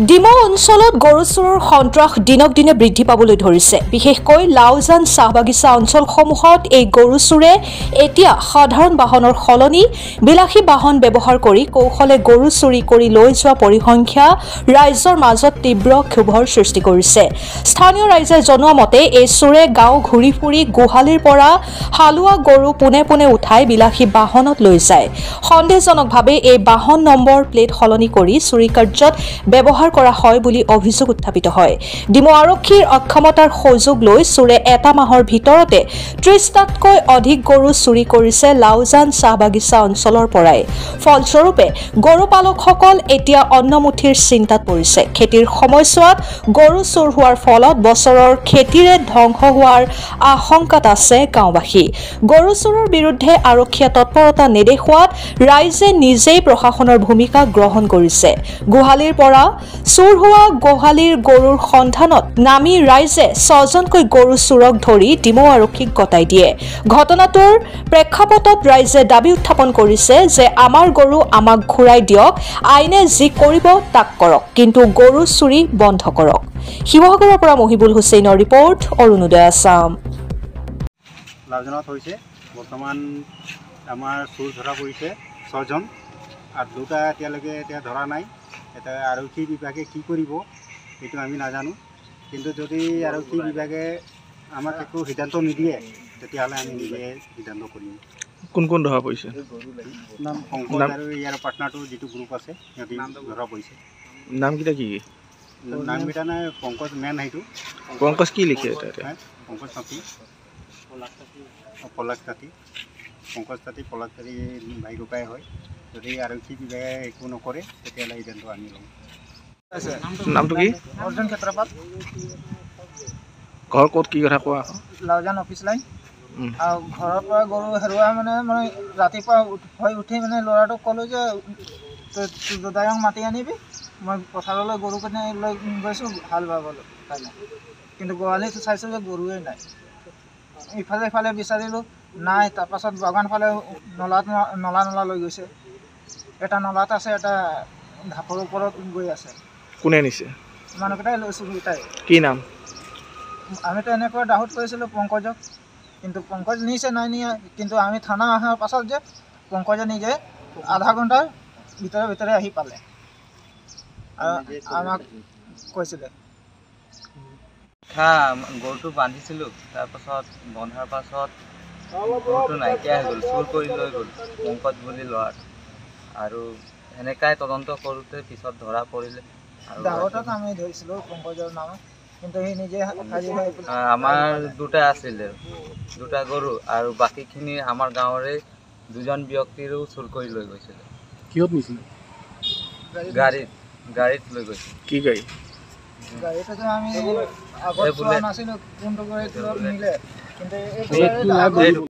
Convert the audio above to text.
ডিমৌ অঞ্চলত গৰু চোৰৰ সন্ত্ৰাস দিনক দিনে বৃদ্ধি পাবলৈ ধৰিছে। বিশেষকৈ লাওজান চাহ বাগিচা অঞ্চলসমূহত এই গৰু চোৰে এতিয়া সাধাৰণ বাহনৰ সলনি বিলাসী বাহন ব্যৱহাৰ কৰি কৌশলে গৰু চুৰি কৰি লৈ যোৱা পৰিসংখ্যা ৰাইজৰ মাজত তীব্ৰ ক্ষোভৰ সৃষ্টি কৰিছে। স্থানীয় ৰাইজে জনোৱা মতে এই চোৰে গাঁও ঘূৰি ফুৰি গোহালিৰ পৰা হালোৱা গৰু পোনে পোনে উঠাই বিলাসী বাহনত লৈ যায়। সন্দেহজনকভাৱে এই বাহন নম্বৰ প্লেট সলনি কৰি চুৰি কাৰ্যত ব্যৱহাৰ কৰা হয় বুলি অভিযোগ উত্থাপিত হয়। ডিমৌ আৰক্ষীৰ অক্ষমতাৰ সুযোগ লৈ চোৰে এটা মাহৰ ভিতৰতে ৩০টাতকৈ অধিক গৰু চুৰি কৰিছে লাওজান চাহ বাগিচা অঞ্চলৰ পৰাই। ফলস্বৰূপে গৰু পালকসকল এতিয়া অন্নমুঠিৰ চিন্তাত পৰিছে। খেতিৰ সময়ছোৱাত গৰু চোৰ হোৱাৰ ফলত বছৰৰ খেতিৰে ধ্বংস হোৱাৰ আশংকাত আছে গাঁওবাসী। গৰু চোৰৰ বিৰুদ্ধে আৰক্ষীয়ে তৎপৰতা নেদেখুৱাত ৰাইজে নিজেই প্ৰশাসনৰ ভূমিকা গ্ৰহণ কৰিছে। গোহালিৰ পৰা চুৰ হোৱা গোহালিৰ গৰুৰ সন্ধানত নামি ৰাইজে ৬জনকৈ গৰু চোৰক ধৰি ডিমৌ আৰক্ষীক গতাই দিয়ে। ঘটনাটোৰ প্ৰেক্ষাপটত ৰাইজে দাবী উত্থাপন কৰিছে যে আমাৰ গৰু আমাক ঘূৰাই দিয়ক, আইনে যি কৰিব তাক কৰক, কিন্তু গৰু চুৰি বন্ধ কৰক। শিৱসাগৰৰ পৰা মহিবুল হুছেইনৰ ৰিপৰ্ট, অৰুণোদয় আছাম। লাওজানত হৈছে বৰ্তমান আমাৰ চোৰ ধৰা পৰিছে ৬জন আৰু ২টা এতিয়ালৈকে ধৰা নাই। এটা আৰক্ষী বিভাগে কি কৰিব সেইটো আমি নাজানো, কিন্তু যদি আৰক্ষী বিভাগে আমাক একো সিদ্ধান্ত নিদিয়ে তেতিয়াহ'লে আমি নিজে সিদ্ধান্ত কৰিম। কোন কোন ধৰা পৰিছে? পংকজ আৰু ইয়াৰ পাৰ্টনাৰটো যিটো গ্ৰুপ আছে সিহঁতি ধৰা পৰিছে। নামকেইটা কি? নামকেইটা নাই, পংকজ মেন সেইটো। পংকজ কি লিখে? পংকজ তাঁতী, পলাশ তাঁতী, পংকজ তাঁতী, পলাশ তাঁতী ভাই ককাই হয়। যদি আৰক্ষী বিভাগে একো নকৰে তেতিয়াহ'লে সিদ্ধান্ত আমি ল'ম। নামটো কি? অৰ্জুন ক্ষেত্ৰপাল। ঘৰ ক'ত, কি কথা কোৱা? Laojan office line. আৰু ঘৰৰ পৰা গৰু হেৰুৱা মই ৰাতিপুৱা হৈ উঠি ল'ৰাটোক ক'লোঁ যে দাদায়ক মাতি আনিবি, মই পথাৰলৈ গৰু কিনে লৈ গৈছোঁ হাল বাবলৈ কাইলৈ, কিন্তু গোহালিত চাইছোঁ যে গৰুৱে নাই। ইফালে ইফালে বিচাৰিলোঁ, নাই। তাৰপাছত বাগান ফালে নলা লৈ গৈছে। এটা নলাত আছে, এটা ঢাপৰ ওপৰত গৈ আছে। কোনে নিছে? মানুহকেইটাই লৈছোঁ দুইটাই। কি নাম? আমিতো এনেকৈ ডাউট কৰিছিলোঁ পংকজক, কিন্তু পংকজ নিছে নাই নিয়া। কিন্তু আমি থানা অহাৰ পাছত যে পংকজে নিজে আধা ঘণ্টাৰ ভিতৰে আহি পালে আৰু আমাক কৈছিলে। গৰুটো বান্ধিছিলোঁ, তাৰপাছত বন্ধাৰ পাছত গৰুটো নাইকিয়া হৈ গ'ল, চুৰ কৰি লৈ গ'ল পংকজ বুলি ল'ৰাটো। আৰু এনেকাই তদন্ত কৰোঁতে পিছত ধৰা পৰিলে। গাঁৱতত আমি ধৰিছিলোঁ পংকজৰ নাম, কিন্তু সি নিজে আমাৰ দুটা আছিলে, দুটা গৰু, আৰু বাকীখিনি আমাৰ গাঁৱৰে ২জন ব্যক্তিৰো চুৰ কৰি লৈ গৈছিলে। কিহত নিছিলে? গাড়ীত লৈ গৈছিল। কি গাড়ী? গাড়ীটো আমি আগত চোৱা নাছিলোঁ কোনটো গাড়ীত নিলে, কিন্তু